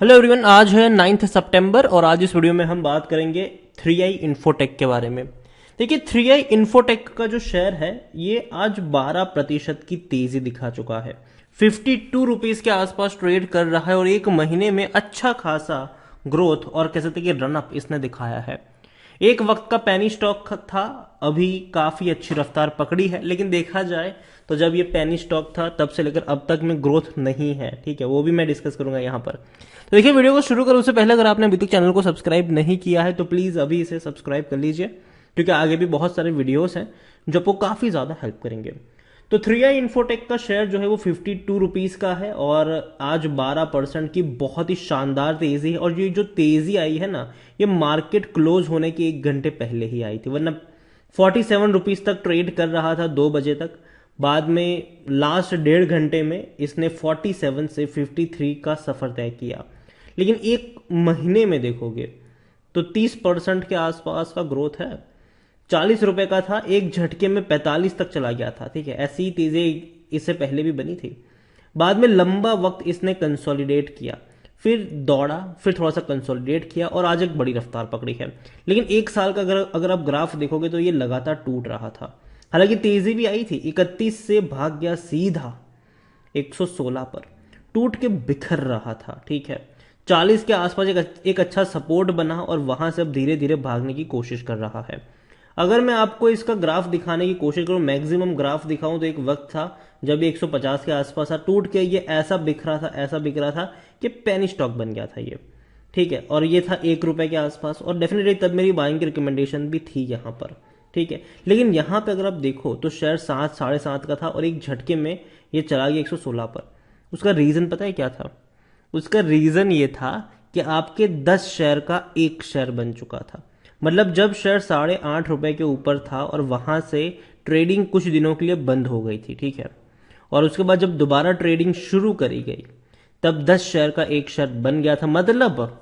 Hello everyone, आज है 9 सितंबर और आज इस वीडियो में हम बात करेंगे 3i इन्फोटेक के बारे में। देखिए 3i इन्फोटेक का जो शेयर है ये आज 12% की तेजी दिखा चुका है। 52 रुपीज के आसपास ट्रेड कर रहा है और एक महीने में अच्छा खासा ग्रोथ और कह सकते कि रनअप इसने दिखाया है। एक वक्त का पैनी स्टॉक था, अभी काफी अच्छी रफ्तार पकड़ी है, लेकिन देखा जाए तो जब ये पैनी स्टॉक था तब से लेकर अब तक में ग्रोथ नहीं है। ठीक है, वो भी मैं डिस्कस करूंगा यहाँ पर। तो देखिए वीडियो को शुरू करूं उससे पहले अगर आपने अभी तक चैनल को सब्सक्राइब नहीं किया है तो प्लीज अभी इसे सब्सक्राइब कर लीजिए, क्योंकि आगे भी बहुत सारे वीडियोस हैं जो आपको काफी ज्यादा हेल्प करेंगे। तो 3i इन्फोटेक का शेयर जो है वो 52 रुपीज का है और आज 12% की बहुत ही शानदार तेजी है। और ये जो तेजी आई है ना, ये मार्केट क्लोज होने के 1 घंटे पहले ही आई थी, वरना 47 रुपीज तक ट्रेड कर रहा था 2 बजे तक। बाद में लास्ट 1.5 घंटे में इसने 47 से 53 का सफर तय किया। लेकिन एक महीने में देखोगे तो 30% के आसपास का ग्रोथ है। 40 रुपए का था, एक झटके में 45 तक चला गया था। ठीक है, ऐसी तेजी इससे पहले भी बनी थी। बाद में लंबा वक्त इसने कंसोलिडेट किया, फिर दौड़ा, फिर थोड़ा सा कंसोलिडेट किया और आज एक बड़ी रफ्तार पकड़ी है। लेकिन एक साल का अगर आप ग्राफ देखोगे तो ये लगातार टूट रहा था। हालांकि तेजी भी आई थी, 31 से भाग गया सीधा 116 पर, टूट के बिखर रहा था। ठीक है, 40 के आसपास एक अच्छा सपोर्ट बना और वहां से अब धीरे धीरे भागने की कोशिश कर रहा है। अगर मैं आपको इसका ग्राफ दिखाने की कोशिश करूं, मैक्सिमम ग्राफ दिखाऊं, तो एक वक्त था जब 150 के आसपास था, टूट के ये ऐसा बिख रहा था कि पेनी स्टॉक बन गया था ये। ठीक है, और ये था 1 रुपए के आसपास और डेफिनेटली तब मेरी बाइंग की रिकमेंडेशन भी थी यहाँ पर। ठीक है, लेकिन यहाँ पे अगर आप देखो तो शेयर 7 साढ़े 7 का था और एक झटके में ये चला गया 116 पर। उसका रीजन पता है क्या था? उसका रीजन ये था कि आपके 10 शेयर का एक शेयर बन चुका था। मतलब जब शेयर 8.5 रुपए के ऊपर था और वहां से ट्रेडिंग कुछ दिनों के लिए बंद हो गई थी। ठीक है, और उसके बाद जब दोबारा ट्रेडिंग शुरू करी गई तब 10 शेयर का एक शेयर बन गया था। मतलब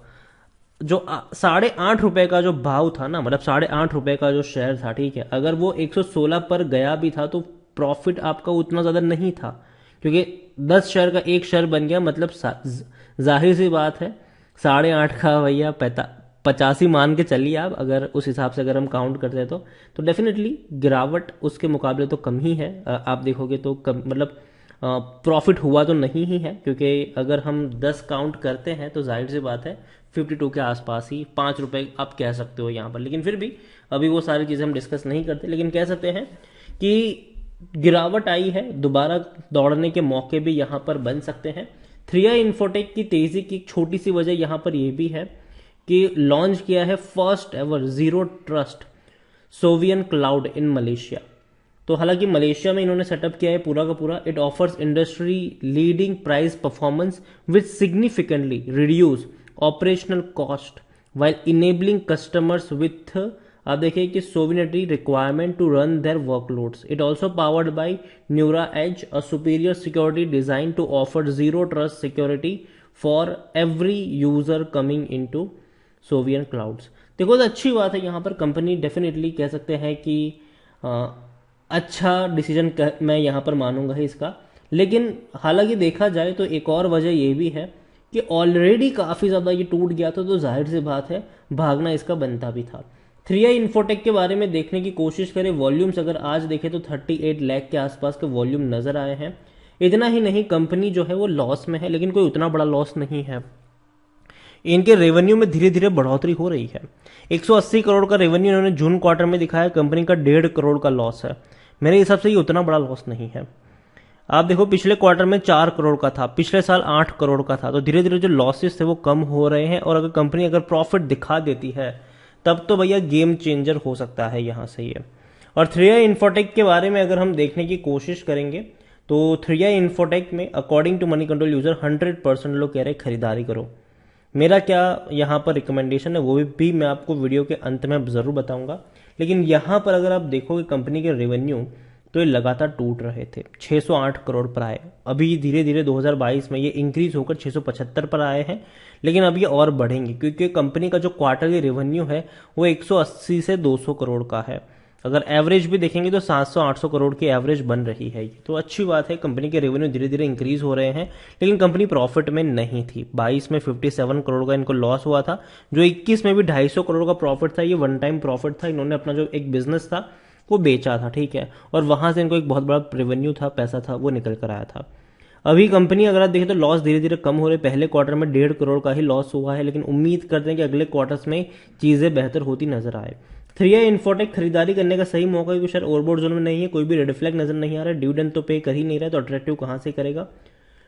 जो 8.5 रुपए का जो भाव था ना, मतलब 8.5 रुपए का जो शेयर था, ठीक है, अगर वो 116 पर गया भी था तो प्रॉफिट आपका उतना ज्यादा नहीं था, क्योंकि 10 शेयर का एक शेयर बन गया। मतलब जाहिर सी बात है 8.5 का भैया 85 मान के चलिए आप, अगर उस हिसाब से अगर हम काउंट करते हैं तो डेफिनेटली गिरावट उसके मुकाबले तो कम ही है। आप देखोगे तो कम, मतलब प्रॉफिट हुआ तो नहीं ही है, क्योंकि अगर हम 10 काउंट करते हैं तो जाहिर सी बात है 52 के आसपास ही 5 रुपए आप कह सकते हो यहाँ पर। लेकिन फिर भी अभी वो सारी चीजें हम डिस्कस नहीं करते, लेकिन कह सकते हैं कि गिरावट आई है, दोबारा दौड़ने के मौके भी यहां पर बन सकते हैं। 3i इन्फोटेक की तेजी की छोटी सी वजह यहां पर यह भी है कि लॉन्च किया है first ever zero trust sovereign cloud in Malaysia. तो हालांकि मलेशिया में इन्होंने सेटअप किया है पूरा का पूरा। It offers industry leading price performance which significantly reduce operational cost while enabling customers with, आप देखिए कि sovereignty requirement to run their workloads. It also powered by Neura edge, a superior security design to offer zero trust security for every user coming into sovereign clouds. देखो तो अच्छी बात है, यहाँ पर कंपनी डेफिनेटली कह सकते हैं कि अच्छा डिसीजन मैं यहाँ पर मानूंगा ही इसका। लेकिन हालांकि देखा जाए तो एक और वजह यह भी है कि ऑलरेडी काफी ज्यादा ये टूट गया था, तो जाहिर सी बात है भागना इसका बनता भी था। 3i इन्फोटेक के बारे में देखने की कोशिश करें, वॉल्यूम्स अगर आज देखें तो 38 लाख के आसपास के वॉल्यूम नजर आए हैं। इतना ही नहीं, कंपनी जो है वो लॉस में है, लेकिन कोई उतना बड़ा लॉस नहीं है। इनके रेवेन्यू में धीरे धीरे बढ़ोतरी हो रही है। 180 करोड़ का रेवेन्यू इन्होंने जून क्वार्टर में दिखाया, कंपनी का 1.5 करोड़ का लॉस है। मेरे हिसाब से ये उतना बड़ा लॉस नहीं है। आप देखो पिछले क्वार्टर में 4 करोड़ का था, पिछले साल 8 करोड़ का था। तो धीरे धीरे जो लॉसेस थे वो कम हो रहे हैं और अगर कंपनी अगर प्रॉफिट दिखा देती है तब तो भैया गेम चेंजर हो सकता है यहां से ये। और 3i इन्फोटेक के बारे में अगर हम देखने की कोशिश करेंगे तो 3i इन्फोटेक में according to Moneycontrol user 100% लोग कह रहे खरीदारी करो। मेरा क्या यहाँ पर रिकमेंडेशन है वो भी मैं आपको वीडियो के अंत में जरूर बताऊंगा। लेकिन यहाँ पर अगर आप देखोगे कंपनी के रेवेन्यू तो ये लगातार टूट रहे थे, 608 करोड़ पर आए। अभी धीरे धीरे 2022 में ये इंक्रीज होकर 675 पर आए हैं, लेकिन अब ये और बढ़ेंगे क्योंकि कंपनी का जो क्वार्टरली रेवेन्यू है वो 180 से 200 करोड़ का है। अगर एवरेज भी देखेंगे तो 700-800 करोड़ की एवरेज बन रही है। तो अच्छी बात है, कंपनी के रेवेन्यू धीरे धीरे इंक्रीज हो रहे हैं, लेकिन कंपनी प्रॉफिट में नहीं थी। 22 में 57 करोड़ का इनको लॉस हुआ था, जो 21 में भी 250 करोड़ का प्रॉफिट था। ये वन टाइम प्रॉफिट था, इन्होंने अपना जो एक बिजनेस था वो बेचा था, ठीक है, और वहां से इनको एक बहुत बड़ा रेवेन्यू था, पैसा था, वो निकल कर आया था। अभी कंपनी अगर आप देखें तो लॉस धीरे धीरे कम हो रहे, पहले क्वार्टर में 1.5 करोड़ का ही लॉस हुआ है, लेकिन उम्मीद करते हैं कि अगले क्वार्टर्स में चीजें बेहतर होती नजर आए। 3i इन्फोटेक खरीदारी करने का सही मौका, क्योंकि शेयर ओवरबॉट जोन में नहीं है, कोई भी रेड फ्लैग नजर नहीं आ रहा है, डिविडेंड तो पे कर ही नहीं रहा है, तो अट्रैक्टिव कहां से करेगा।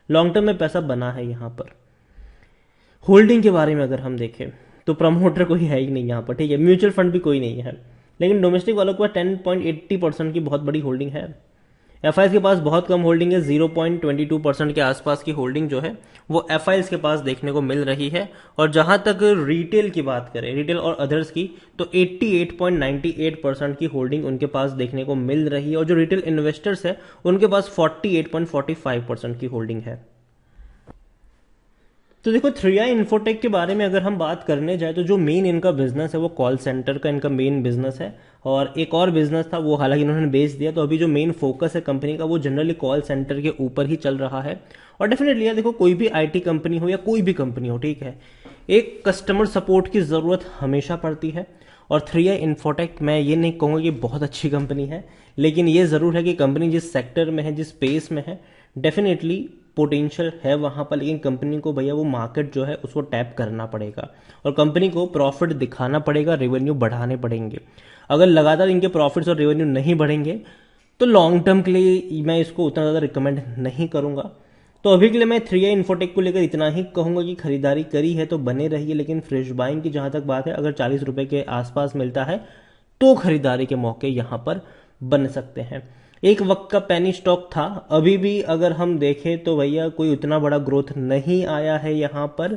लॉन्ग टर्म में पैसा बना है यहाँ पर। होल्डिंग के बारे में अगर हम देखें तो प्रमोटर कोई है ही नहीं यहाँ पर, ठीक है, म्यूचुअल फंड भी कोई नहीं है, लेकिन डोमेस्टिक वालों के पास 10.80% की बहुत बड़ी होल्डिंग है। एफआईएस के पास बहुत कम होल्डिंग है, 0.22% के आसपास की होल्डिंग जो है वो एफआईएस के पास देखने को मिल रही है। और जहां तक रिटेल की बात करें, रिटेल और अदर्स की, तो 88.98% की होल्डिंग उनके पास देखने को मिल रही है, और जो रिटेल इन्वेस्टर्स है उनके पास 48.45% की होल्डिंग है। तो देखो 3i इन्फोटेक के बारे में अगर हम बात करने जाए तो जो मेन इनका बिजनेस है वो कॉल सेंटर का इनका मेन बिजनेस है, और एक और बिजनेस था वो हालांकि इन्होंने बेच दिया। तो अभी जो मेन फोकस है कंपनी का वो जनरली कॉल सेंटर के ऊपर ही चल रहा है। और डेफिनेटली यार देखो, कोई भी आईटी कंपनी हो या कोई भी कंपनी हो, ठीक है, एक कस्टमर सपोर्ट की जरूरत हमेशा पड़ती है। और 3i इन्फोटेक, मैं ये नहीं कहूँगा कि बहुत अच्छी कंपनी है, लेकिन ये जरूर है कि कंपनी जिस सेक्टर में है, जिस स्पेस में है, डेफिनेटली पोटेंशियल है वहां पर, लेकिन कंपनी को भैया वो मार्केट जो है उसको टैप करना पड़ेगा, और कंपनी को प्रॉफिट दिखाना पड़ेगा, रेवेन्यू बढ़ाने पड़ेंगे। अगर लगातार इनके प्रॉफिट्स और रेवेन्यू नहीं बढ़ेंगे तो लॉन्ग टर्म के लिए मैं इसको उतना ज़्यादा रिकमेंड नहीं करूंगा। तो अभी के लिए मैं 3i इन्फोटेक को लेकर इतना ही कहूंगा कि खरीदारी करी है तो बने रहिए, लेकिन फ्रेश बाइंग की जहां तक बात है, अगर 40 रुपए के आसपास मिलता है तो खरीदारी के मौके यहां पर बन सकते हैं। एक वक्त का पेनी स्टॉक था, अभी भी अगर हम देखें तो भैया कोई उतना बड़ा ग्रोथ नहीं आया है यहां पर,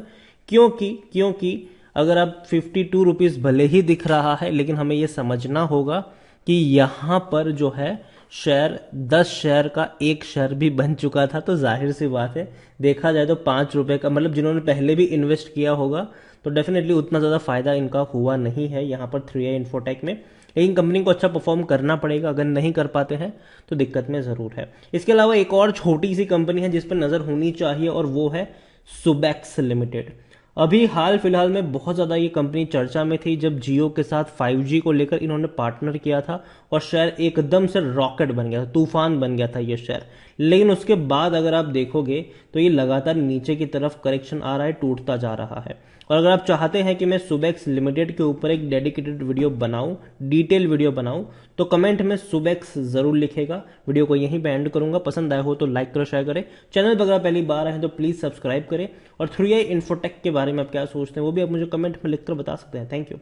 क्योंकि अगर आप 52 रुपीज भले ही दिख रहा है, लेकिन हमें यह समझना होगा कि यहां पर जो है शेयर 10 शेयर का एक शेयर भी बन चुका था। तो जाहिर सी बात है, देखा जाए तो 5 रुपए का, मतलब जिन्होंने पहले भी इन्वेस्ट किया होगा तो डेफिनेटली उतना ज्यादा फायदा इनका हुआ नहीं है यहाँ पर 3i इन्फोटेक में। लेकिन कंपनी को अच्छा परफॉर्म करना पड़ेगा, अगर नहीं कर पाते हैं तो दिक्कत में जरूर है। इसके अलावा एक और छोटी सी कंपनी है जिस पर नजर होनी चाहिए, और वो है सुबेक्स लिमिटेड। अभी हाल फिलहाल में बहुत ज्यादा ये कंपनी चर्चा में थी जब जियो के साथ 5G को लेकर इन्होंने पार्टनर किया था, और शेयर एकदम से रॉकेट बन गया था, तूफान बन गया था ये शेयर। लेकिन उसके बाद अगर आप देखोगे तो ये लगातार नीचे की तरफ करेक्शन आ रहा है, टूटता जा रहा है। और अगर आप चाहते हैं कि मैं सुबेक्स लिमिटेड के ऊपर एक डेडिकेटेड वीडियो बनाऊं, डिटेल वीडियो बनाऊं, तो कमेंट में सुबेक्स जरूर लिखेगा। वीडियो को यहीं पे एंड करूंगा। पसंद आया हो तो लाइक करो, शेयर करें। चैनल पर अगर पहली बार आए हैं तो प्लीज सब्सक्राइब करें। और 3i इन्फोटेक के बारे में आप क्या सोचते हैं वो भी आप मुझे कमेंट में लिखकर बता सकते हैं। Thank you.